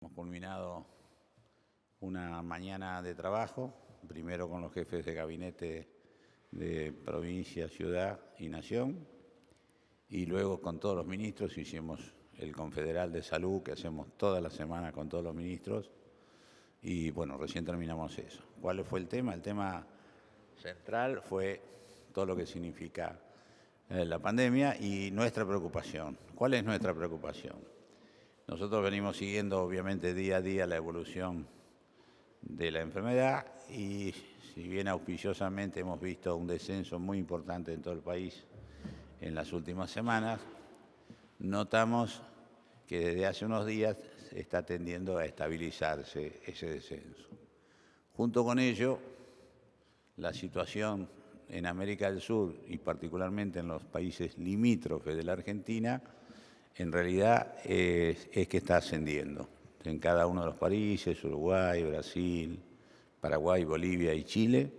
Hemos culminado una mañana de trabajo, primero con los jefes de gabinete de provincia, ciudad y nación, y luego con todos los ministros. Hicimos el Confederal de Salud, que hacemos toda la semana con todos los ministros, y bueno, recién terminamos eso. ¿Cuál fue el tema? El tema central fue todo lo que significa la pandemia y nuestra preocupación. ¿Cuál es nuestra preocupación? Nosotros venimos siguiendo, obviamente, día a día la evolución de la enfermedad y, si bien auspiciosamente hemos visto un descenso muy importante en todo el país en las últimas semanas, notamos que desde hace unos días está tendiendo a estabilizarse ese descenso. Junto con ello, la situación en América del Sur y particularmente en los países limítrofes de la Argentina, en realidad es que está ascendiendo. En cada uno de los países, Uruguay, Brasil, Paraguay, Bolivia y Chile,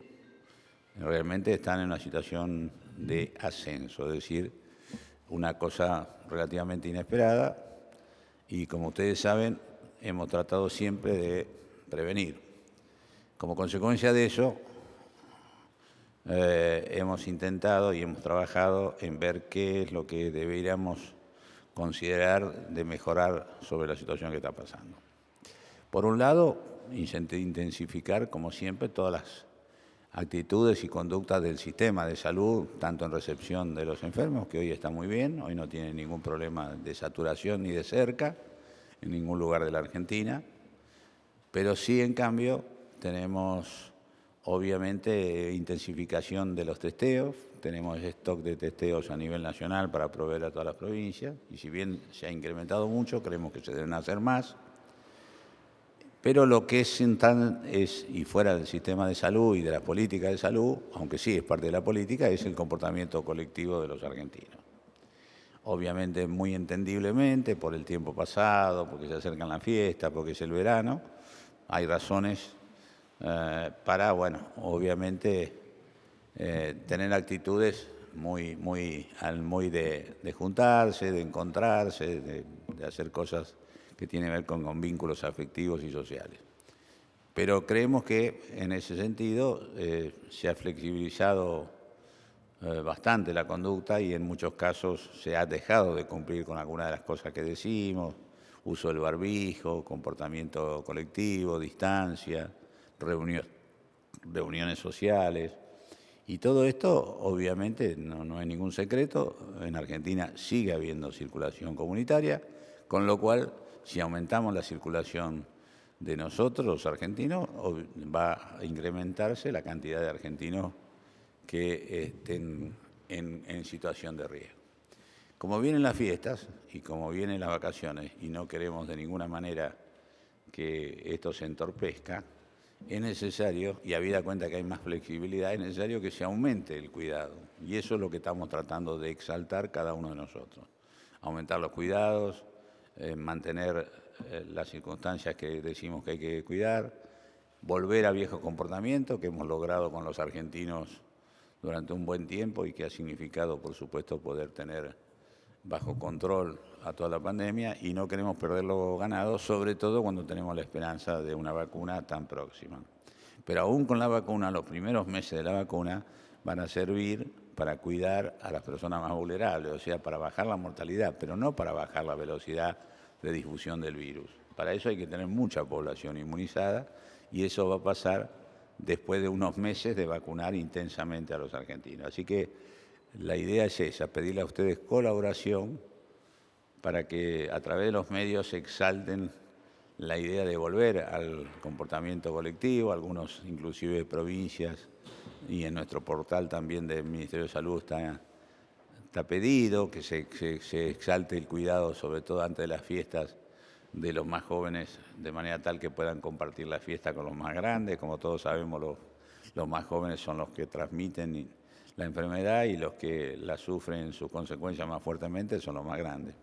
realmente están en una situación de ascenso, es decir, una cosa relativamente inesperada, y como ustedes saben, hemos tratado siempre de prevenir. Como consecuencia de eso, hemos intentado y hemos trabajado en ver qué es lo que deberíamos considerar de mejorar sobre la situación que está pasando. Por un lado, intensificar, como siempre, todas las actitudes y conductas del sistema de salud, tanto en recepción de los enfermos, que hoy está muy bien, hoy no tiene ningún problema de saturación ni de cerca en ningún lugar de la Argentina, pero sí, en cambio, tenemos obviamente intensificación de los testeos, tenemos stock de testeos a nivel nacional para proveer a todas las provincias, y si bien se ha incrementado mucho, creemos que se deben hacer más. Pero lo que es central y fuera del sistema de salud y de las políticas de salud, aunque sí es parte de la política, es el comportamiento colectivo de los argentinos. Obviamente, muy entendiblemente, por el tiempo pasado, porque se acercan las fiestas, porque es el verano, hay razones para, bueno, obviamente, tener actitudes muy de juntarse, de encontrarse, de hacer cosas que tienen que ver con vínculos afectivos y sociales. Pero creemos que en ese sentido se ha flexibilizado bastante la conducta y en muchos casos se ha dejado de cumplir con algunas de las cosas que decimos: uso del barbijo, comportamiento colectivo, distancia, reuniones sociales. Y todo esto, obviamente, no es ningún secreto. En Argentina sigue habiendo circulación comunitaria, con lo cual, si aumentamos la circulación de nosotros, los argentinos, va a incrementarse la cantidad de argentinos que estén en situación de riesgo. Como vienen las fiestas y como vienen las vacaciones, y no queremos de ninguna manera que esto se entorpezca, es necesario, y habida cuenta que hay más flexibilidad, es necesario que se aumente el cuidado. Y eso es lo que estamos tratando de exaltar cada uno de nosotros. Aumentar los cuidados, mantener las circunstancias que decimos que hay que cuidar, volver a viejos comportamientos que hemos logrado con los argentinos durante un buen tiempo y que ha significado, por supuesto, poder tener bajo control a toda la pandemia, y no queremos perder lo ganado, sobre todo cuando tenemos la esperanza de una vacuna tan próxima. Pero aún con la vacuna, los primeros meses de la vacuna van a servir para cuidar a las personas más vulnerables, o sea, para bajar la mortalidad, pero no para bajar la velocidad de difusión del virus. Para eso hay que tener mucha población inmunizada, y eso va a pasar después de unos meses de vacunar intensamente a los argentinos. Así que la idea es esa: pedirle a ustedes colaboración para que a través de los medios se exalten la idea de volver al comportamiento colectivo. Algunos, inclusive de provincias, y en nuestro portal también del Ministerio de Salud está pedido que se exalte el cuidado, sobre todo antes de las fiestas, de los más jóvenes, de manera tal que puedan compartir la fiesta con los más grandes. Como todos sabemos, los más jóvenes son los que transmiten la enfermedad, y los que la sufren sus consecuencias más fuertemente son los más grandes.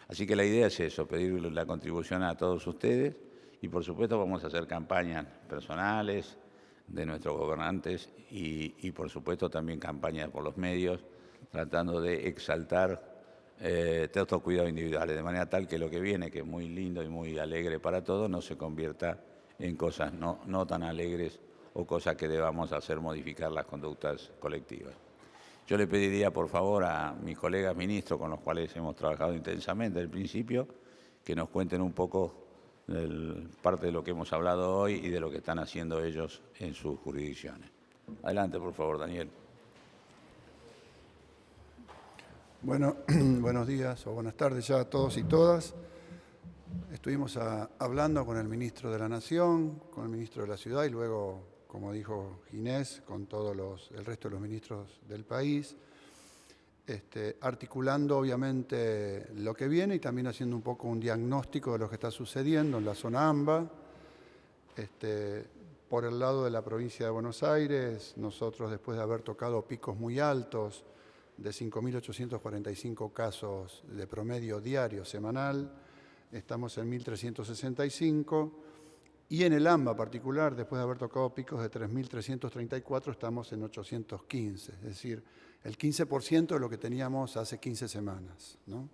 Así que la idea es eso: pedir la contribución a todos ustedes, y por supuesto vamos a hacer campañas personales de nuestros gobernantes y por supuesto también campañas por los medios, tratando de exaltar de autocuidado individuales, de manera tal que lo que viene, que es muy lindo y muy alegre para todos, no se convierta en cosas no tan alegres o cosas que debamos hacer modificar las conductas colectivas. Yo le pediría, por favor, a mis colegas ministros, con los cuales hemos trabajado intensamente al principio, que nos cuenten un poco parte de lo que hemos hablado hoy y de lo que están haciendo ellos en sus jurisdicciones. Adelante, por favor, Daniel. Bueno, buenos días o buenas tardes ya a todos y todas. Estuvimos hablando con el ministro de la Nación, con el ministro de la Ciudad y luego, como dijo Ginés, con todos el resto de los ministros del país, articulando obviamente lo que viene y también haciendo un poco un diagnóstico de lo que está sucediendo en la zona AMBA. Por el lado de la provincia de Buenos Aires, nosotros después de haber tocado picos muy altos de 5.845 casos de promedio diario semanal, estamos en 1.365 y en el AMBA particular, después de haber tocado picos de 3.334, estamos en 815, es decir, el 15% de lo que teníamos hace 15 semanas, ¿no?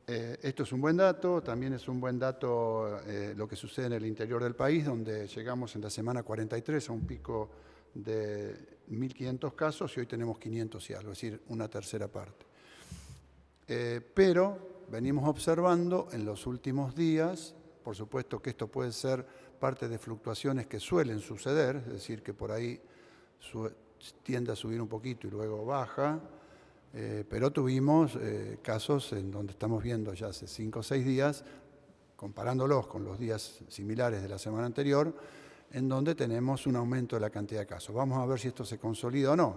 Esto es un buen dato, también es un buen dato lo que sucede en el interior del país, donde llegamos en la semana 43 a un pico de 1.500 casos y hoy tenemos 500 y algo, es decir, una tercera parte. Pero venimos observando en los últimos días, por supuesto que esto puede ser parte de fluctuaciones que suelen suceder, es decir, que por ahí tiende a subir un poquito y luego baja, pero tuvimos casos en donde estamos viendo ya hace 5 o 6 días, comparándolos con los días similares de la semana anterior, en donde tenemos un aumento de la cantidad de casos. Vamos a ver si esto se consolida o no.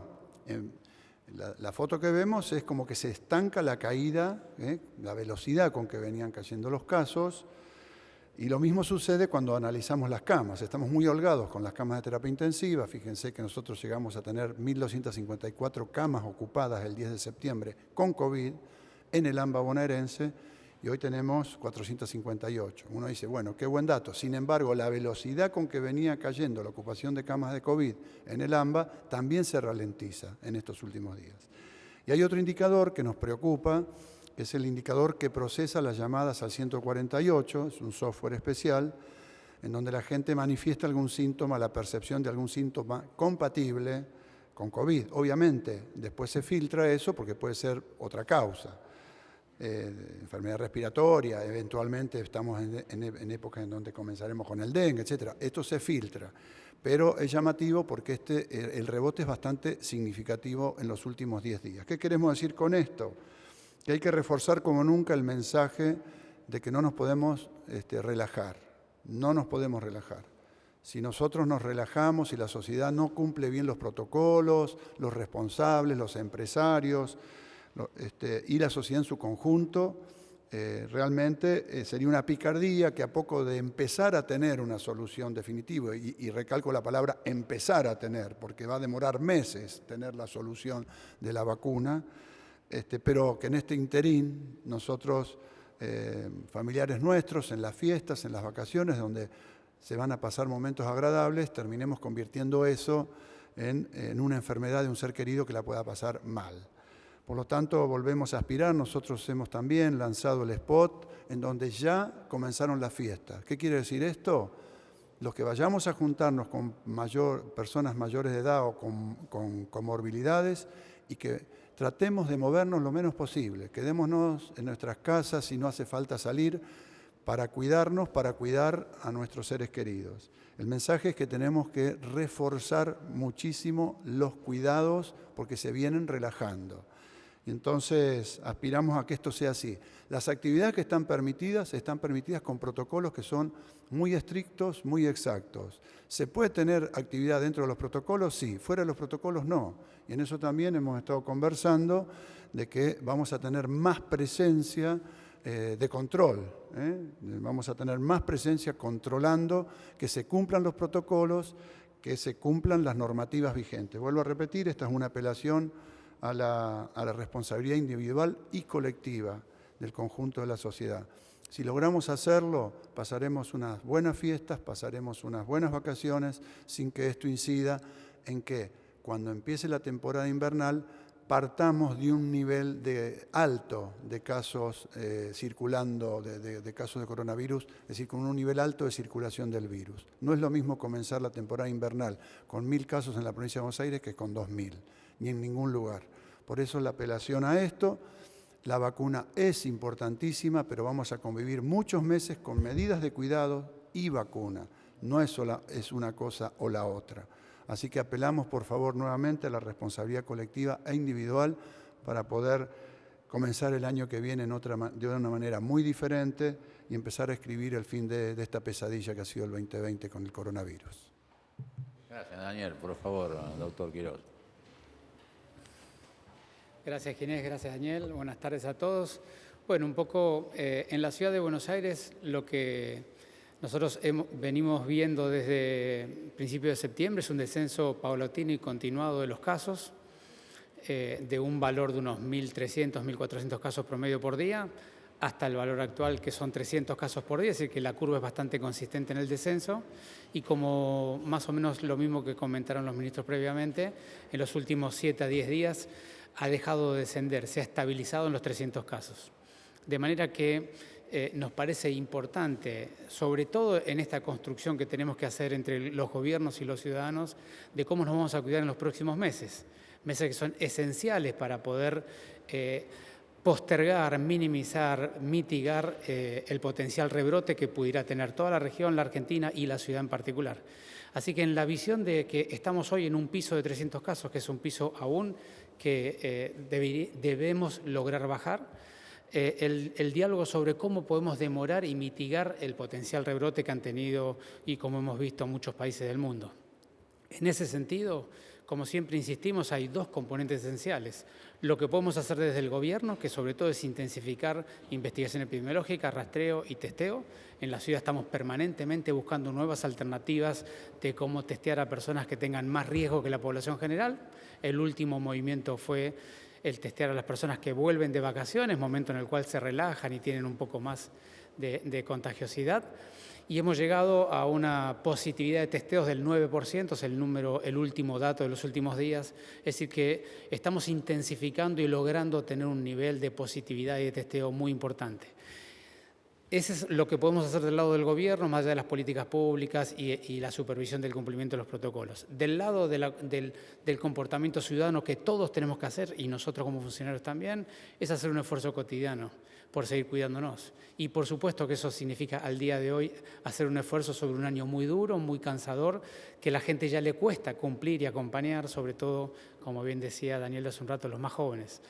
La foto que vemos es como que se estanca la caída, la velocidad con que venían cayendo los casos, y lo mismo sucede cuando analizamos las camas. Estamos muy holgados con las camas de terapia intensiva. Fíjense que nosotros llegamos a tener 1.254 camas ocupadas el 10 de septiembre con COVID en el AMBA bonaerense y hoy tenemos 458. Uno dice, bueno, qué buen dato. Sin embargo, la velocidad con que venía cayendo la ocupación de camas de COVID en el AMBA también se ralentiza en estos últimos días. Y hay otro indicador que nos preocupa, que es el indicador que procesa las llamadas al 148, es un software especial, en donde la gente manifiesta algún síntoma, la percepción de algún síntoma compatible con COVID. Obviamente, después se filtra eso porque puede ser otra causa. Enfermedad respiratoria, eventualmente estamos en épocas en donde comenzaremos con el dengue, etc. Esto se filtra, pero es llamativo porque el rebote es bastante significativo en los últimos 10 días. ¿Qué queremos decir con esto? Que hay que reforzar como nunca el mensaje de que no nos podemos relajar, no nos podemos relajar. Si nosotros nos relajamos y la sociedad no cumple bien los protocolos, los responsables, los empresarios y la sociedad en su conjunto, realmente sería una picardía que a poco de empezar a tener una solución definitiva, y recalco la palabra empezar a tener, porque va a demorar meses tener la solución de la vacuna, pero que en este interín nosotros, familiares nuestros, en las fiestas, en las vacaciones, donde se van a pasar momentos agradables, terminemos convirtiendo eso en una enfermedad de un ser querido que la pueda pasar mal. Por lo tanto, volvemos a aspirar. Nosotros hemos también lanzado el spot en donde ya comenzaron las fiestas. ¿Qué quiere decir esto? Los que vayamos a juntarnos con personas mayores de edad o con comorbilidades y que tratemos de movernos lo menos posible. Quedémonos en nuestras casas si no hace falta salir para cuidarnos, para cuidar a nuestros seres queridos. El mensaje es que tenemos que reforzar muchísimo los cuidados porque se vienen relajando. Y entonces aspiramos a que esto sea así. Las actividades que están permitidas con protocolos que son muy estrictos, muy exactos. ¿Se puede tener actividad dentro de los protocolos? Sí. Fuera de los protocolos, no. Y en eso también hemos estado conversando de que vamos a tener más presencia de control. Vamos a tener más presencia controlando que se cumplan los protocolos, que se cumplan las normativas vigentes. Vuelvo a repetir, esta es una apelación a la responsabilidad individual y colectiva del conjunto de la sociedad. Si logramos hacerlo, pasaremos unas buenas fiestas, pasaremos unas buenas vacaciones, sin que esto incida en que cuando empiece la temporada invernal partamos de un nivel alto de casos circulando, de casos de coronavirus, es decir, con un nivel alto de circulación del virus. No es lo mismo comenzar la temporada invernal con 1.000 casos en la provincia de Buenos Aires que con 2.000, ni en ningún lugar. Por eso la apelación a esto. La vacuna es importantísima, pero vamos a convivir muchos meses con medidas de cuidado y vacuna. No es una cosa o la otra. Así que apelamos, por favor, nuevamente a la responsabilidad colectiva e individual para poder comenzar el año que viene de una manera muy diferente y empezar a escribir el fin de esta pesadilla que ha sido el 2020 con el coronavirus. Gracias, Daniel. Por favor, doctor Quiroz. Gracias, Ginés. Gracias, Daniel. Buenas tardes a todos. Bueno, un poco en la ciudad de Buenos Aires lo que nosotros venimos viendo desde principios de septiembre es un descenso paulatino y continuado de los casos, de un valor de unos 1.300, 1.400 casos promedio por día, hasta el valor actual que son 300 casos por día, es decir, que la curva es bastante consistente en el descenso y como más o menos lo mismo que comentaron los ministros previamente, en los últimos 7 a 10 días ha dejado de descender, se ha estabilizado en los 300 casos. De manera que nos parece importante, sobre todo en esta construcción que tenemos que hacer entre los gobiernos y los ciudadanos, de cómo nos vamos a cuidar en los próximos meses. Meses que son esenciales para poder postergar, minimizar, mitigar el potencial rebrote que pudiera tener toda la región, la Argentina y la ciudad en particular. Así que en la visión de que estamos hoy en un piso de 300 casos, que es un piso aún que debemos lograr bajar, el diálogo sobre cómo podemos demorar y mitigar el potencial rebrote que han tenido y como hemos visto muchos países del mundo. En ese sentido, como siempre insistimos, hay dos componentes esenciales. Lo que podemos hacer desde el gobierno, que sobre todo es intensificar investigación epidemiológica, rastreo y testeo. En la ciudad estamos permanentemente buscando nuevas alternativas de cómo testear a personas que tengan más riesgo que la población general. El último movimiento fue el testear a las personas que vuelven de vacaciones, momento en el cual se relajan y tienen un poco más de contagiosidad. Y hemos llegado a una positividad de testeos del 9%, es el último dato de los últimos días. Es decir, que estamos intensificando y logrando tener un nivel de positividad y de testeo muy importante. Eso es lo que podemos hacer del lado del gobierno, más allá de las políticas públicas y la supervisión del cumplimiento de los protocolos. Del lado del comportamiento ciudadano que todos tenemos que hacer, y nosotros como funcionarios también, es hacer un esfuerzo cotidiano por seguir cuidándonos. Y por supuesto que eso significa al día de hoy hacer un esfuerzo sobre un año muy duro, muy cansador, que a la gente ya le cuesta cumplir y acompañar, sobre todo, como bien decía Daniel hace un rato, los más jóvenes.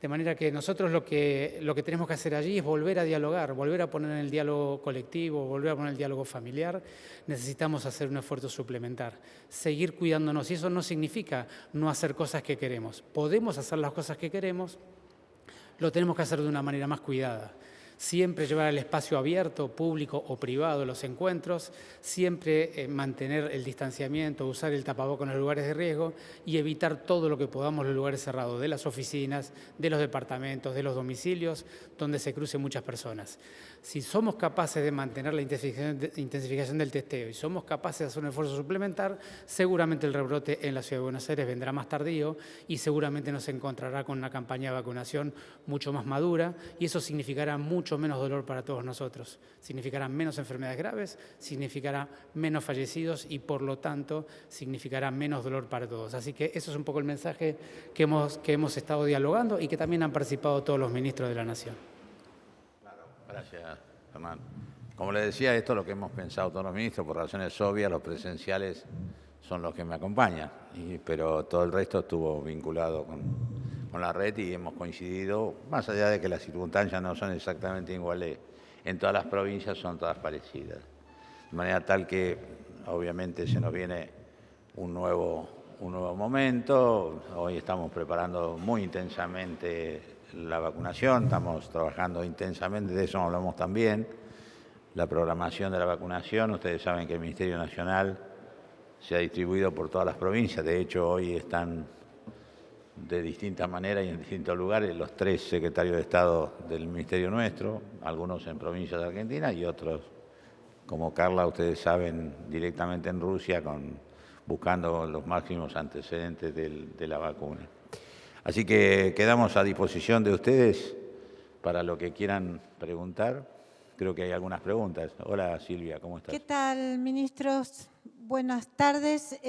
De manera que nosotros lo que tenemos que hacer allí es volver a dialogar, volver a poner en el diálogo colectivo, volver a poner el diálogo familiar. Necesitamos hacer un esfuerzo suplementar, seguir cuidándonos. Y eso no significa no hacer cosas que queremos. Podemos hacer las cosas que queremos, lo tenemos que hacer de una manera más cuidada. Siempre llevar el espacio abierto, público o privado, los encuentros, siempre mantener el distanciamiento, usar el tapabocas en los lugares de riesgo y evitar todo lo que podamos los lugares cerrados, de las oficinas, de los departamentos, de los domicilios, donde se crucen muchas personas. Si somos capaces de mantener la intensificación del testeo y somos capaces de hacer un esfuerzo suplementar, seguramente el rebrote en la Ciudad de Buenos Aires vendrá más tardío y seguramente nos encontrará con una campaña de vacunación mucho más madura y eso significará mucho menos dolor para todos nosotros. Significará menos enfermedades graves, significará menos fallecidos y por lo tanto significará menos dolor para todos. Así que eso es un poco el mensaje que hemos estado dialogando y que también han participado todos los ministros de la Nación. Gracias, Fernando. Como le decía, esto es lo que hemos pensado todos los ministros, por razones obvias, los presenciales son los que me acompañan, pero todo el resto estuvo vinculado con la red y hemos coincidido, más allá de que las circunstancias no son exactamente iguales en todas las provincias, son todas parecidas. De manera tal que obviamente se nos viene un nuevo momento. Hoy estamos preparando muy intensamente la vacunación, estamos trabajando intensamente, de eso hablamos también. La programación de la vacunación, ustedes saben que el Ministerio Nacional se ha distribuido por todas las provincias, de hecho hoy están de distintas maneras y en distintos lugares los 3 secretarios de Estado del Ministerio nuestro, algunos en provincias de Argentina y otros, como Carla, ustedes saben, directamente en Rusia, buscando los máximos antecedentes de la vacuna. Así que quedamos a disposición de ustedes para lo que quieran preguntar. Creo que hay algunas preguntas. Hola Silvia, ¿cómo estás? ¿Qué tal, ministros? Buenas tardes.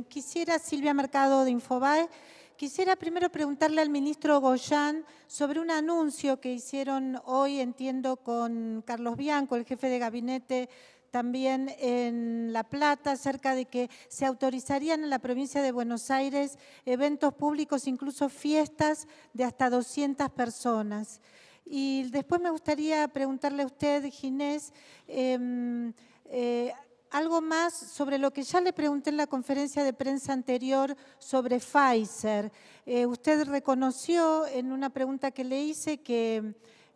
Quisiera, Silvia Mercado de Infobae, quisiera primero preguntarle al ministro Goyán sobre un anuncio que hicieron hoy, entiendo, con Carlos Bianco, el jefe de gabinete, también en La Plata, acerca de que se autorizarían en la provincia de Buenos Aires eventos públicos, incluso fiestas de hasta 200 personas. Y después me gustaría preguntarle a usted, Ginés, algo más sobre lo que ya le pregunté en la conferencia de prensa anterior sobre Pfizer. Usted reconoció en una pregunta que le hice que,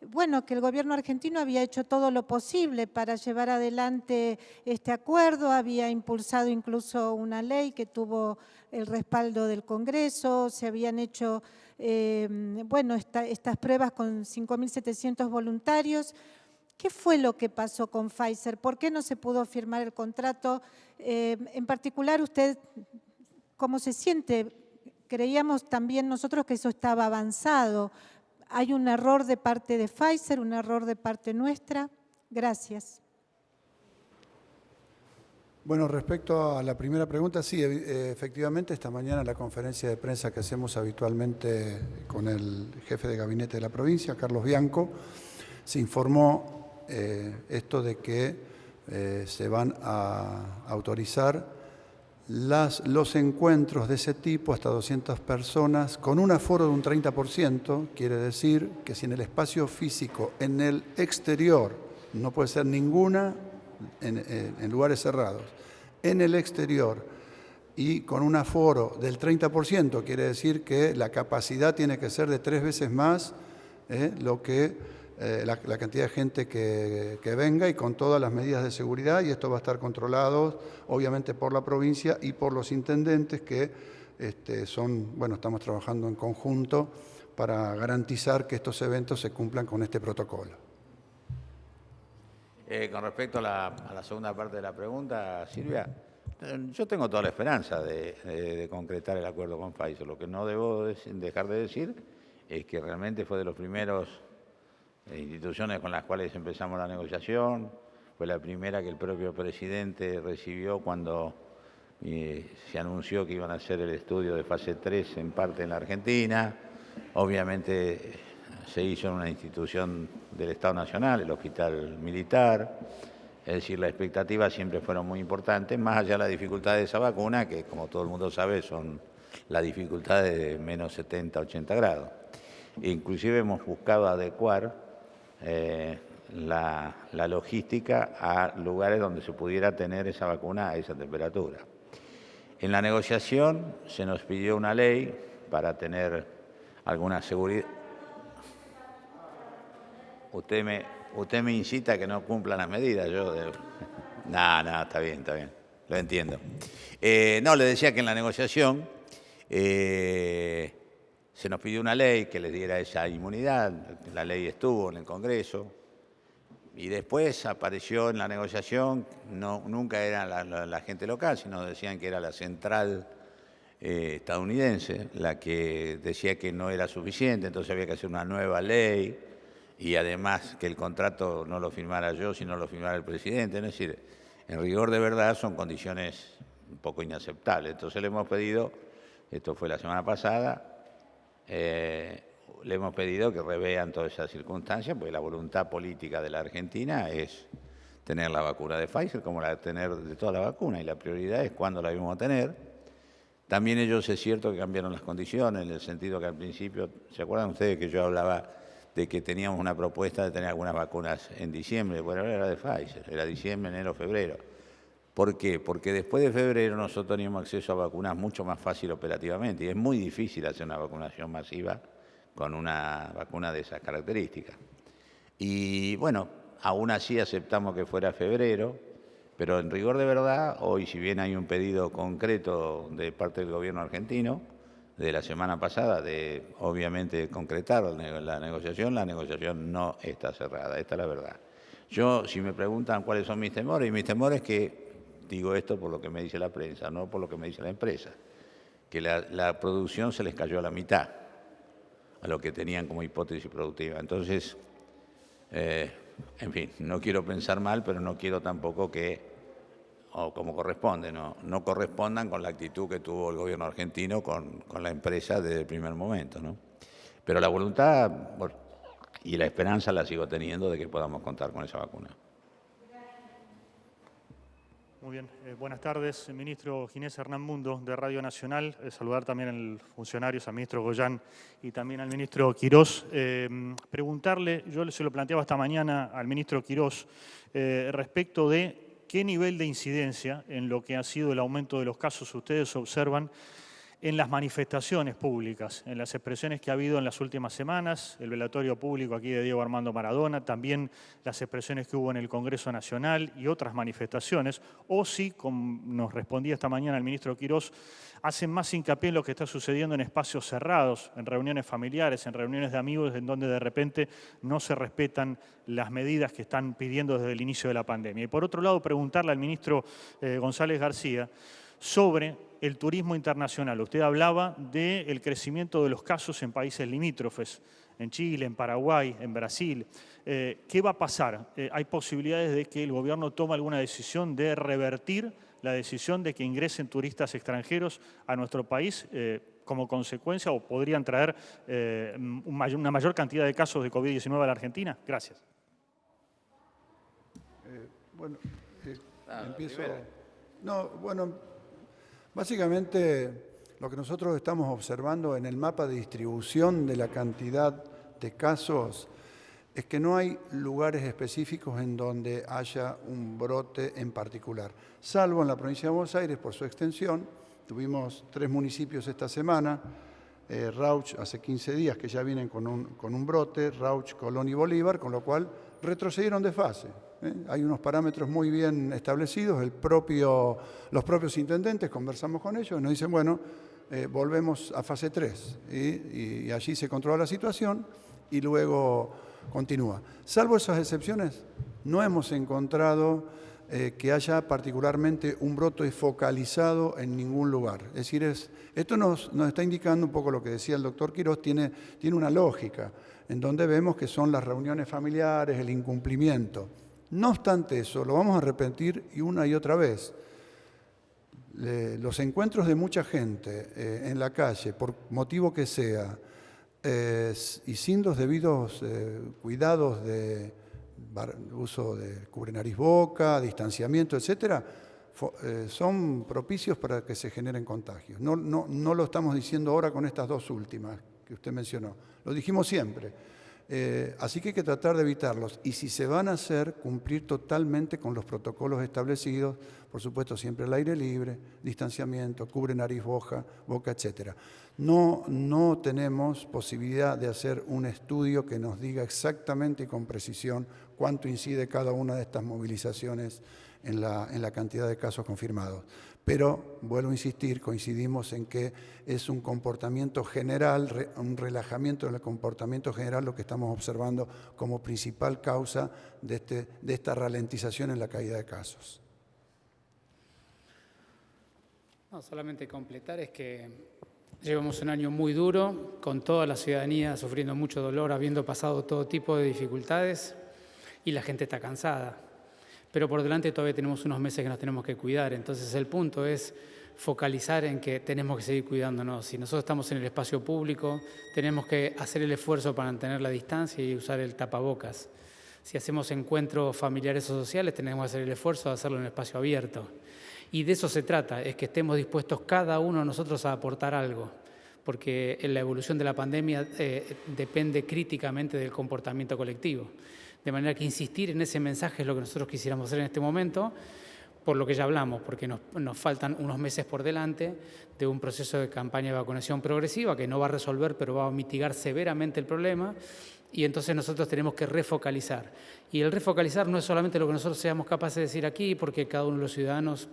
bueno, que el gobierno argentino había hecho todo lo posible para llevar adelante este acuerdo, había impulsado incluso una ley que tuvo el respaldo del Congreso, se habían hecho bueno, estas pruebas con 5.700 voluntarios. ¿Qué fue lo que pasó con Pfizer? ¿Por qué no se pudo firmar el contrato? En particular, ¿usted cómo se siente? Creíamos también nosotros que eso estaba avanzado. ¿Hay un error de parte de Pfizer, un error de parte nuestra? Gracias. Bueno, respecto a la primera pregunta, sí, efectivamente, esta mañana en la conferencia de prensa que hacemos habitualmente con el jefe de gabinete de la provincia, Carlos Bianco, se informó esto de que se van a autorizar los encuentros de ese tipo, hasta 200 personas, con un aforo de un 30%, quiere decir que si en el espacio físico, en el exterior, no puede ser ninguna en lugares cerrados, en el exterior y con un aforo del 30%, quiere decir que la capacidad tiene que ser de 3 veces más la cantidad de gente que venga y con todas las medidas de seguridad, y esto va a estar controlado obviamente por la provincia y por los intendentes que estamos trabajando en conjunto para garantizar que estos eventos se cumplan con este protocolo. Con respecto a la segunda parte de la pregunta, Silvia, yo tengo toda la esperanza de concretar el acuerdo con Pfizer. Lo que no debo dejar de decir es que realmente fue de los primeros instituciones con las cuales empezamos la negociación. Fue la primera que el propio presidente recibió cuando se anunció que iban a hacer el estudio de fase 3 en parte en la Argentina. Obviamente se hizo en una institución del Estado Nacional, el Hospital Militar. Es decir, las expectativas siempre fueron muy importantes, más allá de la dificultad de esa vacuna, que como todo el mundo sabe son las dificultades de menos 70, 80 grados. Inclusive hemos buscado adecuar la logística a lugares donde se pudiera tener esa vacuna a esa temperatura. En la negociación se nos pidió una ley para tener alguna seguridad. Usted me incita a que no cumpla las medidas. No, está bien, lo entiendo. No, le decía que en la negociación se nos pidió una ley que les diera esa inmunidad. La ley estuvo en el Congreso y después apareció en la negociación, nunca era la gente local, sino decían que era la central estadounidense la que decía que no era suficiente, entonces había que hacer una nueva ley. Y además que el contrato no lo firmara yo, sino lo firmara el presidente. Es decir, en rigor de verdad son condiciones un poco inaceptables. Entonces le hemos pedido, esto fue la semana pasada, le hemos pedido que revean todas esas circunstancias, porque la voluntad política de la Argentina es tener la vacuna de Pfizer como la de tener de toda la vacuna, y la prioridad es cuándo la vamos a tener. También ellos es cierto que cambiaron las condiciones, en el sentido que al principio, ¿se acuerdan ustedes que yo hablaba de que teníamos una propuesta de tener algunas vacunas en diciembre? Bueno, era de Pfizer, era diciembre, enero, febrero. ¿Por qué? Porque después de febrero nosotros teníamos acceso a vacunas mucho más fácil operativamente, y es muy difícil hacer una vacunación masiva con una vacuna de esas características. Y bueno, aún así aceptamos que fuera febrero, pero en rigor de verdad, hoy si bien hay un pedido concreto de parte del gobierno argentino, de la semana pasada, de obviamente concretar la negociación no está cerrada, esta es la verdad. Yo, si me preguntan cuáles son mis temores, y mis temores es que, digo esto por lo que me dice la prensa, no por lo que me dice la empresa, que la producción se les cayó a la mitad. a lo que tenían como hipótesis productiva. Entonces, en fin, no quiero pensar mal, pero no quiero tampoco que, o como corresponde, no correspondan con la actitud que tuvo el gobierno argentino con la empresa desde el primer momento, ¿no? Pero la voluntad y la esperanza la sigo teniendo de que podamos contar con esa vacuna. Muy bien. Buenas tardes, ministro Ginés Hernán Mundo, de Radio Nacional. Saludar también a los funcionarios, al ministro Goyán y también al ministro Quirós. Preguntarle, yo se lo planteaba esta mañana al ministro Quirós, respecto de qué nivel de incidencia en lo que ha sido el aumento de los casos ustedes observan en las manifestaciones públicas, en las expresiones que ha habido en las últimas semanas, el velatorio público aquí de Diego Armando Maradona, también las expresiones que hubo en el Congreso Nacional y otras manifestaciones, o si, como nos respondía esta mañana el ministro Quirós, hacen más hincapié en lo que está sucediendo en espacios cerrados, en reuniones familiares, en reuniones de amigos, en donde de repente no se respetan las medidas que están pidiendo desde el inicio de la pandemia. Y por otro lado, preguntarle al ministro González García sobre el turismo internacional. Usted hablaba del crecimiento de los casos en países limítrofes, en Chile, en Paraguay, en Brasil. ¿Qué va a pasar? ¿Hay posibilidades de que el gobierno tome alguna decisión de revertir la decisión de que ingresen turistas extranjeros a nuestro país como consecuencia o podrían traer una mayor cantidad de casos de COVID-19 a la Argentina? Gracias. Empiezo. Básicamente lo que nosotros estamos observando en el mapa de distribución de la cantidad de casos es que no hay lugares específicos en donde haya un brote en particular, salvo en la provincia de Buenos Aires por su extensión. Tuvimos 3 municipios esta semana, Rauch hace 15 días que ya vienen con un brote, Rauch, Colón y Bolívar, con lo cual retrocedieron de fase. Hay unos parámetros muy bien establecidos, los propios intendentes, conversamos con ellos y nos dicen, bueno, volvemos a fase 3 y allí se controla la situación y luego continúa. Salvo esas excepciones, no hemos encontrado que haya particularmente un brote focalizado en ningún lugar. Es decir, esto nos está indicando un poco lo que decía el doctor Quirós, tiene una lógica, en donde vemos que son las reuniones familiares, el incumplimiento. No obstante eso, lo vamos a repetir una y otra vez. Los encuentros de mucha gente en la calle, por motivo que sea, y sin los debidos cuidados de uso de cubre nariz boca, distanciamiento, etcétera, son propicios para que se generen contagios. No lo estamos diciendo ahora con estas 2 últimas que usted mencionó, lo dijimos siempre. Así que hay que tratar de evitarlos y si se van a hacer, cumplir totalmente con los protocolos establecidos, por supuesto siempre al aire libre, distanciamiento, cubre nariz, boca, etcétera. No tenemos posibilidad de hacer un estudio que nos diga exactamente y con precisión cuánto incide cada una de estas movilizaciones en la cantidad de casos confirmados. Pero, vuelvo a insistir, coincidimos en que es un comportamiento general, un relajamiento del comportamiento general lo que estamos observando como principal causa de esta ralentización en la caída de casos. No, solamente completar es que llevamos un año muy duro, con toda la ciudadanía sufriendo mucho dolor, habiendo pasado todo tipo de dificultades y la gente está cansada. Pero por delante todavía tenemos unos meses que nos tenemos que cuidar. Entonces el punto es focalizar en que tenemos que seguir cuidándonos. Si nosotros estamos en el espacio público, tenemos que hacer el esfuerzo para mantener la distancia y usar el tapabocas. Si hacemos encuentros familiares o sociales, tenemos que hacer el esfuerzo de hacerlo en el espacio abierto. Y de eso se trata, es que estemos dispuestos cada uno de nosotros a aportar algo, porque en la evolución de la pandemia depende críticamente del comportamiento colectivo. De manera que insistir en ese mensaje es lo que nosotros quisiéramos hacer en este momento, por lo que ya hablamos, porque nos faltan unos meses por delante de un proceso de campaña de vacunación progresiva que no va a resolver, pero va a mitigar severamente el problema, y entonces nosotros tenemos que refocalizar. Y el refocalizar no es solamente lo que nosotros seamos capaces de decir aquí, porque cada uno de los ciudadanos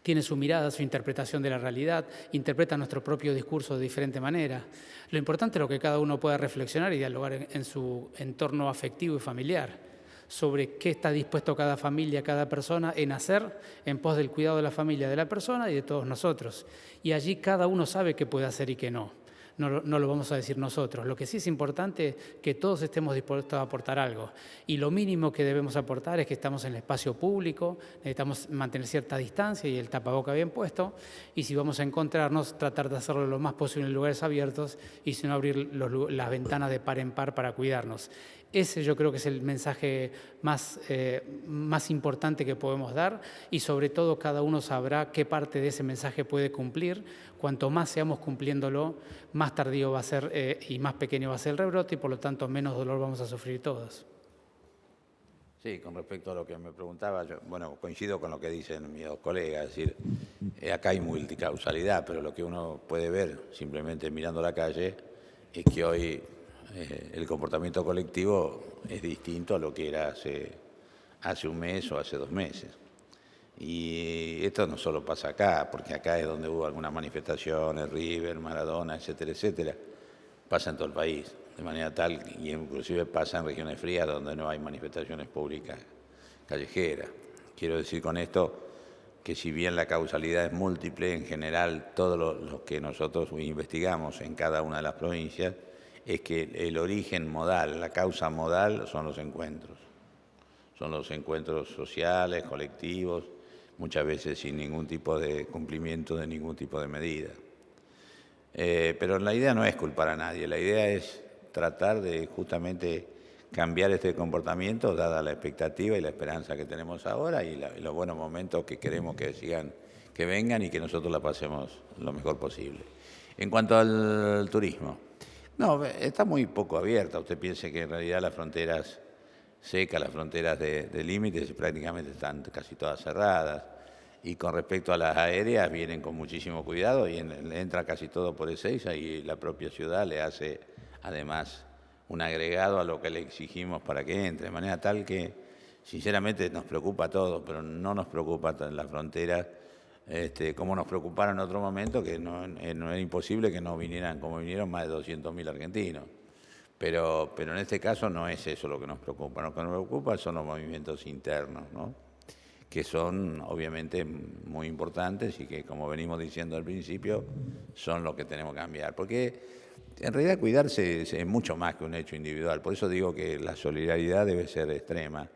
tiene su mirada, su interpretación de la realidad, interpreta nuestro propio discurso de diferente manera. Lo importante es lo que cada uno pueda reflexionar y dialogar en su entorno afectivo y familiar sobre qué está dispuesto cada familia, cada persona en hacer en pos del cuidado de la familia, de la persona y de todos nosotros. Y allí cada uno sabe qué puede hacer y qué no. no lo vamos a decir nosotros. Lo que sí es importante es que todos estemos dispuestos a aportar algo. Y lo mínimo que debemos aportar es que estamos en el espacio público, necesitamos mantener cierta distancia y el tapaboca bien puesto. Y si vamos a encontrarnos, tratar de hacerlo lo más posible en lugares abiertos y si no abrir las ventanas de par en par para cuidarnos. Ese yo creo que es el mensaje más importante que podemos dar y sobre todo cada uno sabrá qué parte de ese mensaje puede cumplir. Cuanto más seamos cumpliéndolo, más tardío va a ser y más pequeño va a ser el rebrote y por lo tanto menos dolor vamos a sufrir todos. Sí, con respecto a lo que me preguntaba, yo, bueno, coincido con lo que dicen mis dos colegas, es decir, acá hay multicausalidad, pero lo que uno puede ver simplemente mirando la calle es que hoy el comportamiento colectivo es distinto a lo que era hace un mes o hace 2 meses. Y esto no solo pasa acá, porque acá es donde hubo algunas manifestaciones, River, Maradona, etcétera, etcétera. Pasa en todo el país, de manera tal, y inclusive pasa en regiones frías donde no hay manifestaciones públicas callejeras. Quiero decir con esto que si bien la causalidad es múltiple, en general todo lo que nosotros investigamos en cada una de las provincias es que el origen modal, la causa modal son los encuentros. Son los encuentros sociales, colectivos, muchas veces sin ningún tipo de cumplimiento de ningún tipo de medida. Pero la idea no es culpar a nadie, la idea es tratar de justamente cambiar este comportamiento dada la expectativa y la esperanza que tenemos ahora y los buenos momentos que queremos que sigan, que vengan y que nosotros la pasemos lo mejor posible. En cuanto al turismo, no, está muy poco abierta. Usted piense que en realidad las fronteras secas, las fronteras de límites prácticamente están casi todas cerradas. Y con respecto a las aéreas vienen con muchísimo cuidado y entra casi todo por Ezeiza y la propia ciudad le hace además un agregado a lo que le exigimos para que entre. De manera tal que sinceramente nos preocupa todo, pero no nos preocupa las fronteras. Como nos preocuparon en otro momento, que no era imposible que no vinieran como vinieron más de 200.000 argentinos. Pero en este caso no es eso lo que nos preocupa. Lo que nos preocupa son los movimientos internos, ¿no? Que son obviamente muy importantes y que, como venimos diciendo al principio, son lo que tenemos que cambiar. Porque en realidad cuidarse es mucho más que un hecho individual. Por eso digo que la solidaridad debe ser extrema.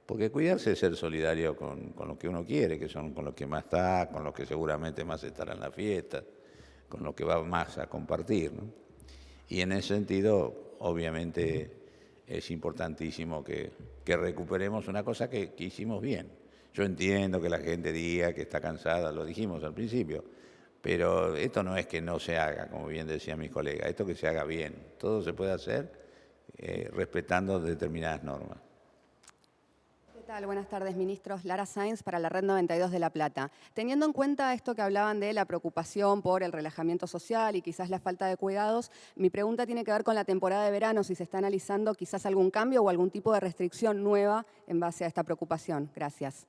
Porque cuidarse es ser solidario con lo que uno quiere, que son con los que más está, con los que seguramente más estará en la fiesta, con los que va más a compartir, ¿no? Y en ese sentido, obviamente, es importantísimo que recuperemos una cosa que hicimos bien. Yo entiendo que la gente diga que está cansada, lo dijimos al principio, pero esto no es que no se haga, como bien decían mis colegas, esto que se haga bien. Todo se puede hacer respetando determinadas normas. ¿Qué tal? Buenas tardes, ministros. Lara Sáenz para la Red 92 de La Plata. Teniendo en cuenta esto que hablaban de la preocupación por el relajamiento social y quizás la falta de cuidados, mi pregunta tiene que ver con la temporada de verano, si se está analizando quizás algún cambio o algún tipo de restricción nueva en base a esta preocupación. Gracias.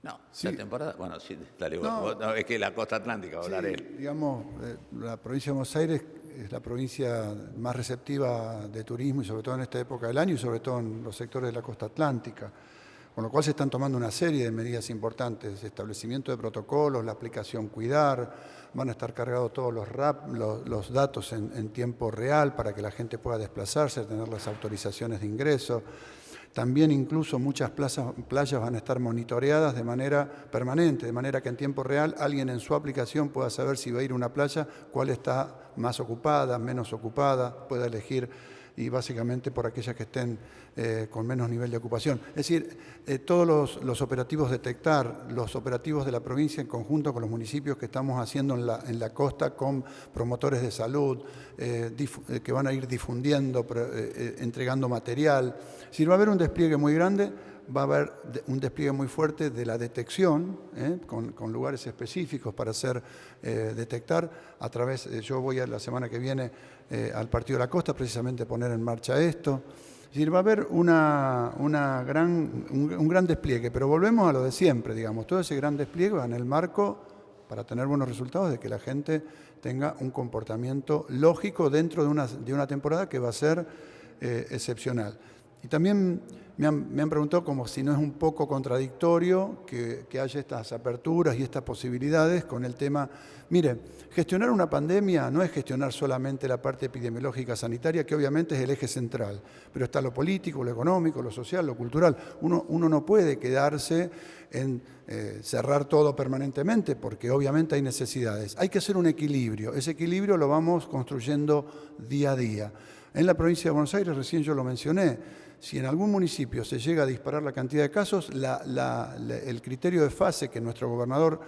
No, Sí. la temporada, bueno, sí, dale, No. no, es que la costa atlántica, hablaré. Sí, digamos, la provincia de Buenos Aires es la provincia más receptiva de turismo y sobre todo en esta época del año y sobre todo en los sectores de la costa atlántica, con lo cual se están tomando una serie de medidas importantes, establecimiento de protocolos, la aplicación Cuidar, van a estar cargados todos los datos en tiempo real para que la gente pueda desplazarse, tener las autorizaciones de ingreso. También incluso muchas playas van a estar monitoreadas de manera permanente, de manera que en tiempo real alguien en su aplicación pueda saber si va a ir a una playa, cuál está más ocupada, menos ocupada, pueda elegir y básicamente por aquellas que estén con menos nivel de ocupación. Es decir, todos los operativos detectar, los operativos de la provincia en conjunto con los municipios que estamos haciendo en la costa con promotores de salud, que van a ir difundiendo, entregando material. Es decir, va a haber un despliegue muy grande, va a haber un despliegue muy fuerte de la detección, con lugares específicos para hacer detectar. A través, yo voy a la semana que viene al Partido de la Costa precisamente poner en marcha esto. Es decir, va a haber un gran despliegue, pero volvemos a lo de siempre, digamos. Todo ese gran despliegue va en el marco, para tener buenos resultados, de que la gente tenga un comportamiento lógico dentro de una temporada que va a ser excepcional. Y también me han preguntado como si no es un poco contradictorio que haya estas aperturas y estas posibilidades con el tema. Mire, gestionar una pandemia no es gestionar solamente la parte epidemiológica sanitaria, que obviamente es el eje central, pero está lo político, lo económico, lo social, lo cultural. Uno no puede quedarse en cerrar todo permanentemente, porque obviamente hay necesidades. Hay que hacer un equilibrio. Ese equilibrio lo vamos construyendo día a día. En la provincia de Buenos Aires, recién yo lo mencioné, si en algún municipio se llega a disparar la cantidad de casos, el criterio de fase que nuestro gobernador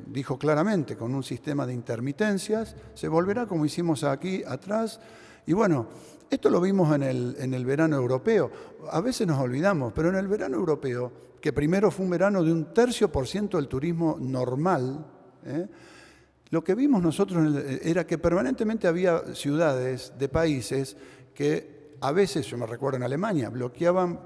dijo claramente, con un sistema de intermitencias, se volverá como hicimos aquí atrás. Y bueno, esto lo vimos en el verano europeo. A veces nos olvidamos, pero en el verano europeo, que primero fue un verano de 1/3% del turismo normal, lo que vimos nosotros era que permanentemente había ciudades de países que a veces, yo me recuerdo en Alemania, bloqueaban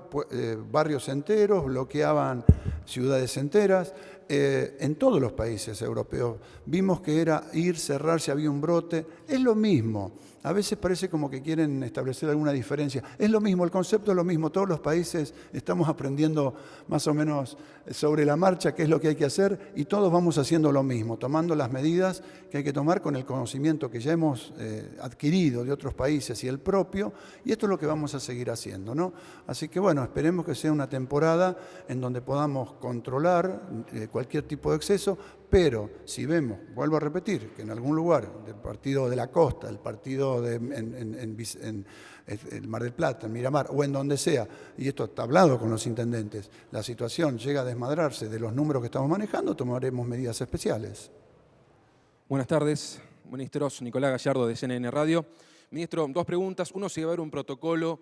barrios enteros, bloqueaban ciudades enteras. En todos los países europeos vimos que era ir, cerrar si había un brote. Es lo mismo. A veces parece como que quieren establecer alguna diferencia. Es lo mismo, el concepto es lo mismo. Todos los países estamos aprendiendo más o menos sobre la marcha qué es lo que hay que hacer y todos vamos haciendo lo mismo, tomando las medidas que hay que tomar con el conocimiento que ya hemos adquirido de otros países y el propio, y esto es lo que vamos a seguir haciendo, ¿no? Así que bueno, esperemos que sea una temporada en donde podamos controlar cualquier tipo de exceso, pero si vemos, vuelvo a repetir, que en algún lugar del partido de la costa, el partido en el Mar del Plata, en Miramar, o en donde sea, y esto está hablado con los intendentes, la situación llega a desmadrarse de los números que estamos manejando, tomaremos medidas especiales. Buenas tardes, ministros. Nicolás Gallardo, de CNN Radio. Ministro, dos preguntas. Uno, si va a haber un protocolo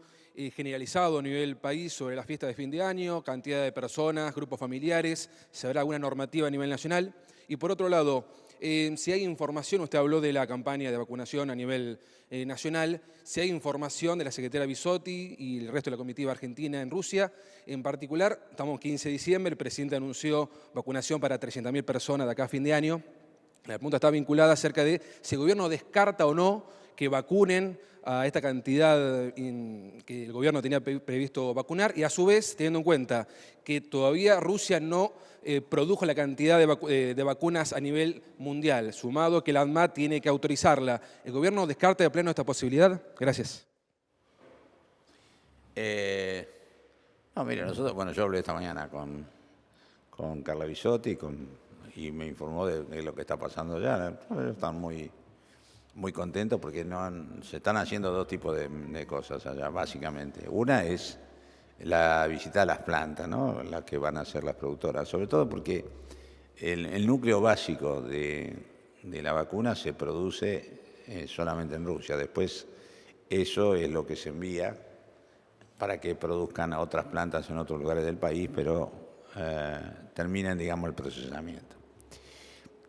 generalizado a nivel país sobre la fiesta de fin de año, cantidad de personas, grupos familiares, si habrá alguna normativa a nivel nacional. Y por otro lado, si hay información, usted habló de la campaña de vacunación a nivel nacional, si hay información de la secretaria Bisotti y el resto de la comitiva argentina en Rusia, en particular, estamos 15 de diciembre, el presidente anunció vacunación para 300.000 personas de acá a fin de año. La pregunta está vinculada acerca de si el gobierno descarta o no que vacunen a esta cantidad que el gobierno tenía previsto vacunar y a su vez teniendo en cuenta que todavía Rusia no produjo la cantidad de vacunas a nivel mundial, sumado que la ANMAT tiene que autorizarla. ¿El gobierno descarta de pleno esta posibilidad? Gracias. No, mire, nosotros, bueno, yo hablé esta mañana con Carla Bisotti y me informó de lo que está pasando allá. Están muy contentos porque se están haciendo dos tipos de cosas allá, básicamente. Una es la visita a las plantas, ¿no? Las que van a hacer las productoras, sobre todo porque el núcleo básico de la vacuna se produce solamente en Rusia. Después eso es lo que se envía para que produzcan a otras plantas en otros lugares del país, pero terminen, digamos, el procesamiento.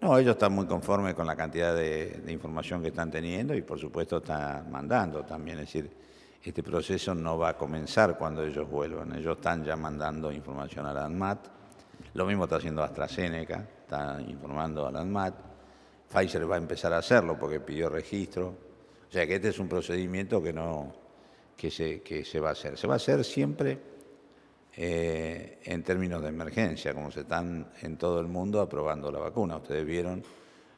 No, ellos están muy conformes con la cantidad de información que están teniendo y por supuesto están mandando también. Es decir, este proceso no va a comenzar cuando ellos vuelvan. Ellos están ya mandando información a la ANMAT. Lo mismo está haciendo AstraZeneca, está informando a la ANMAT. Pfizer va a empezar a hacerlo porque pidió registro. O sea que este es un procedimiento que se va a hacer. Se va a hacer siempre en términos de emergencia, como se están en todo el mundo aprobando la vacuna. Ustedes vieron,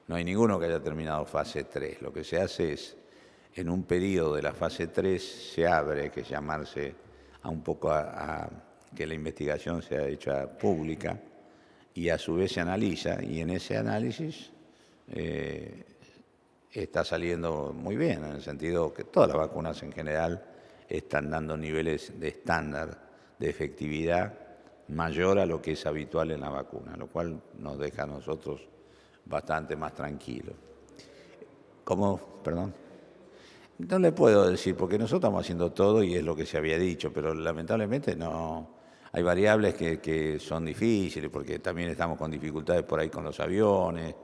no hay ninguno que haya terminado fase 3. Lo que se hace es, en un periodo de la fase 3, se abre, que llamarse a un poco a que la investigación sea hecha pública y a su vez se analiza, y en ese análisis está saliendo muy bien, en el sentido que todas las vacunas en general están dando niveles de estándar de efectividad mayor a lo que es habitual en la vacuna, lo cual nos deja a nosotros bastante más tranquilos. ¿Cómo? Perdón. No le puedo decir, porque nosotros estamos haciendo todo y es lo que se había dicho, pero lamentablemente no. Hay variables que son difíciles, porque también estamos con dificultades por ahí con los aviones.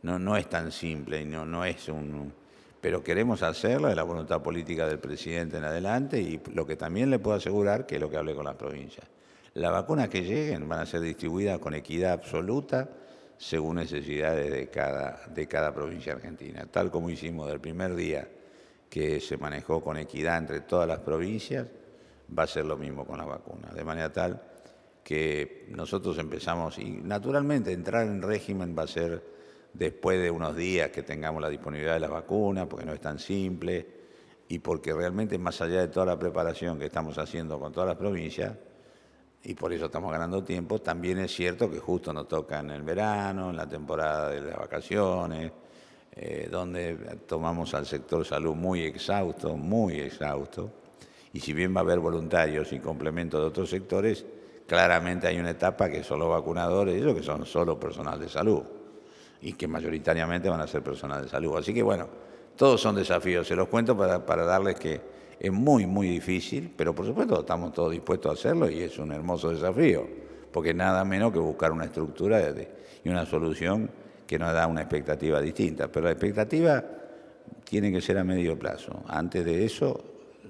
No es tan simple y no es un... Pero queremos hacerla, de la voluntad política del presidente en adelante, y lo que también le puedo asegurar, que es lo que hablé con las provincias. Las vacunas que lleguen van a ser distribuidas con equidad absoluta según necesidades de cada provincia argentina, tal como hicimos del primer día que se manejó con equidad entre todas las provincias. va a ser lo mismo con las vacunas. De manera tal que nosotros empezamos, y naturalmente entrar en régimen va a ser después de unos días que tengamos la disponibilidad de las vacunas, porque no es tan simple, y porque realmente más allá de toda la preparación que estamos haciendo con todas las provincias, y por eso estamos ganando tiempo, también es cierto que justo nos toca en el verano, en la temporada de las vacaciones, donde tomamos al sector salud muy exhausto, y si bien va a haber voluntarios y complementos de otros sectores, claramente hay una etapa que son los vacunadores, ellos que son solo personal de salud, y que mayoritariamente van a ser personal de salud. Así que bueno, todos son desafíos, se los cuento para darles que es muy, muy difícil, pero por supuesto estamos todos dispuestos a hacerlo y es un hermoso desafío, porque nada menos que buscar una estructura y una solución que nos da una expectativa distinta. Pero la expectativa tiene que ser a medio plazo. Antes de eso,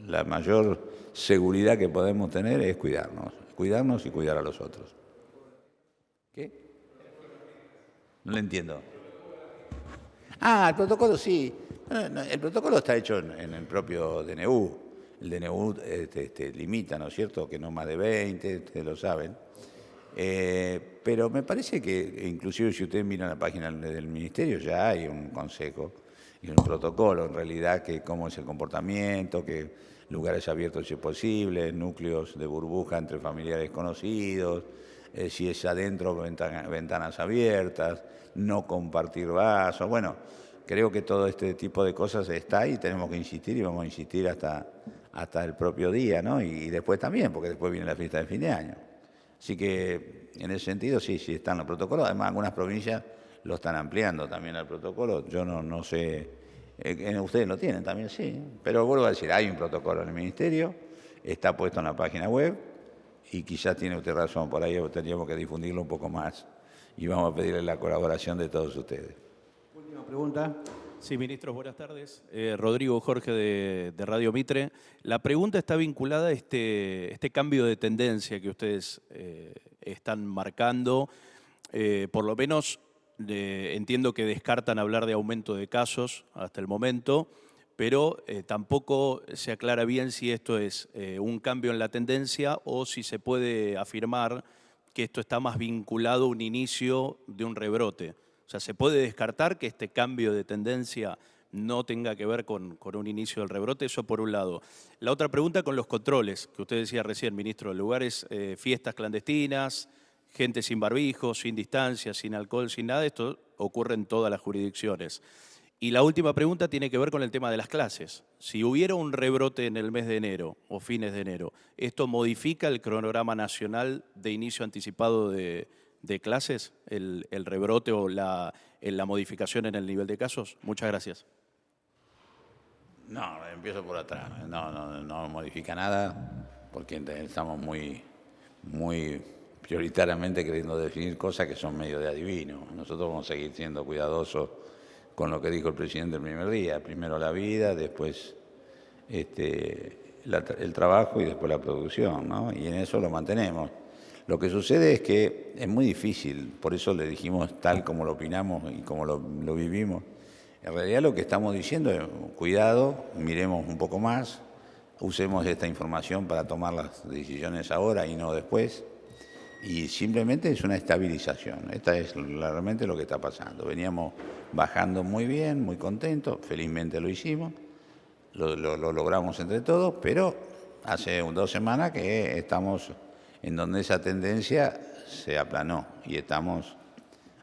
la mayor seguridad que podemos tener es cuidarnos y cuidar a los otros. ¿Qué? No le entiendo. El protocolo sí. No, el protocolo está hecho en el propio DNU. El DNU limita, ¿no es cierto?, que no más de 20, ustedes lo saben. Pero me parece que, inclusive si ustedes miran la página del Ministerio, ya hay un consejo y un protocolo, en realidad, que cómo es el comportamiento, que lugares abiertos si es posible, núcleos de burbuja entre familiares conocidos, si es adentro, ventanas abiertas, no compartir vasos. Bueno, creo que todo este tipo de cosas está ahí, tenemos que insistir y vamos a insistir hasta el propio día, ¿no? Y después también, porque después viene la fiesta de fin de año. Así que en ese sentido sí están los protocolos. Además, algunas provincias lo están ampliando también al protocolo. Yo no sé, ustedes lo tienen también, sí. Pero vuelvo a decir, hay un protocolo en el Ministerio, está puesto en la página web y quizás tiene usted razón, por ahí tendríamos que difundirlo un poco más y vamos a pedirle la colaboración de todos ustedes. Última pregunta. Sí, ministros, buenas tardes. Rodrigo Jorge de Radio Mitre. La pregunta está vinculada a este cambio de tendencia que ustedes están marcando. Por lo menos entiendo que descartan hablar de aumento de casos hasta el momento, pero tampoco se aclara bien si esto es un cambio en la tendencia o si se puede afirmar que esto está más vinculado a un inicio de un rebrote. O sea, ¿se puede descartar que este cambio de tendencia no tenga que ver con un inicio del rebrote? Eso por un lado. La otra pregunta con los controles, que usted decía recién, ministro, lugares, fiestas clandestinas, gente sin barbijo, sin distancia, sin alcohol, sin nada, esto ocurre en todas las jurisdicciones. Y la última pregunta tiene que ver con el tema de las clases. Si hubiera un rebrote en el mes de enero o fines de enero, ¿esto modifica el cronograma nacional de inicio anticipado de clases, el rebrote o la modificación en el nivel de casos? Muchas gracias. No, empiezo por atrás. No modifica nada porque estamos muy prioritariamente queriendo definir cosas que son medio de adivino. Nosotros vamos a seguir siendo cuidadosos con lo que dijo el presidente el primer día. Primero la vida, después el trabajo y después la producción, ¿no? Y en eso lo mantenemos. Lo que sucede es que es muy difícil, por eso le dijimos tal como lo opinamos y como lo vivimos. En realidad lo que estamos diciendo es, cuidado, miremos un poco más, usemos esta información para tomar las decisiones ahora y no después. Y simplemente es una estabilización. Esta es realmente lo que está pasando. Veníamos bajando muy bien, muy contentos, felizmente lo hicimos, lo logramos entre todos, pero hace 2 semanas que estamos en donde esa tendencia se aplanó y estamos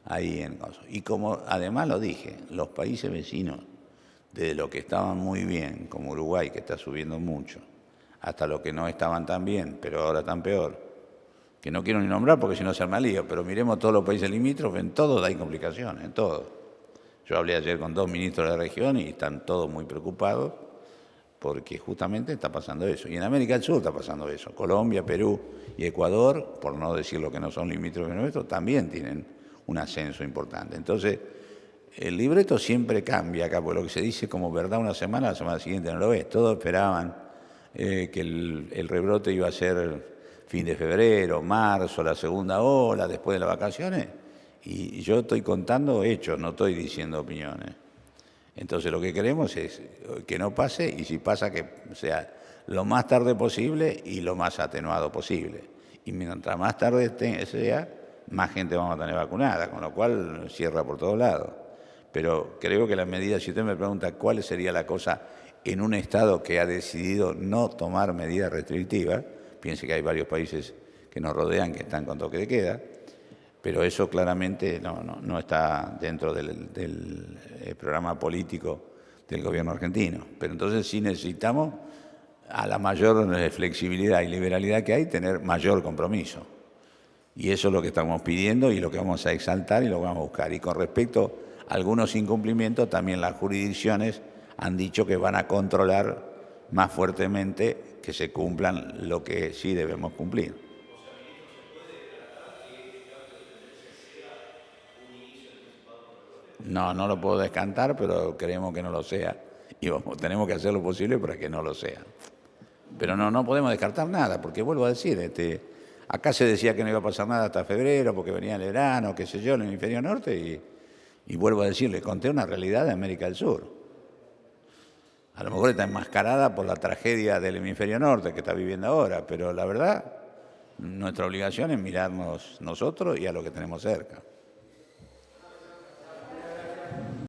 ahí en cosas. Y como además lo dije, los países vecinos, desde lo que estaban muy bien, como Uruguay, que está subiendo mucho, hasta lo que no estaban tan bien, pero ahora están peor, que no quiero ni nombrar porque si no se arma lío, pero miremos todos los países limítrofes, en todos hay complicaciones, en todos. Yo hablé ayer con 2 ministros de la región y están todos muy preocupados porque justamente está pasando eso. Y en América del Sur está pasando eso. Colombia, Perú y Ecuador, por no decir lo que no son limítrofes nuestros, también tienen un ascenso importante. Entonces, el libreto siempre cambia acá, porque lo que se dice como verdad una semana, la semana siguiente no lo ves. Todos esperaban que el rebrote iba a ser fin de febrero, marzo, la segunda ola, después de las vacaciones, y yo estoy contando hechos, no estoy diciendo opiniones. Entonces lo que queremos es que no pase, y si pasa que sea lo más tarde posible y lo más atenuado posible. Y mientras más tarde sea, más gente vamos a tener vacunada, con lo cual cierra por todos lados. Pero creo que las medidas, si usted me pregunta cuál sería la cosa en un Estado que ha decidido no tomar medidas restrictivas, piense que hay varios países que nos rodean que están con toque de queda, pero eso claramente no está dentro del programa político del gobierno argentino. Pero entonces sí necesitamos, a la mayor flexibilidad y liberalidad que hay, tener mayor compromiso. Y eso es lo que estamos pidiendo y lo que vamos a exaltar y lo que vamos a buscar. Y con respecto a algunos incumplimientos, también las jurisdicciones han dicho que van a controlar más fuertemente que se cumplan lo que sí debemos cumplir. No lo puedo descartar, pero creemos que no lo sea. Y tenemos que hacer lo posible para que no lo sea. Pero no podemos descartar nada, porque vuelvo a decir, acá se decía que no iba a pasar nada hasta febrero, porque venía el verano, qué sé yo, en el hemisferio norte, y vuelvo a decirle, conté una realidad de América del Sur. A lo mejor está enmascarada por la tragedia del hemisferio norte que está viviendo ahora, pero la verdad, nuestra obligación es mirarnos nosotros y a lo que tenemos cerca.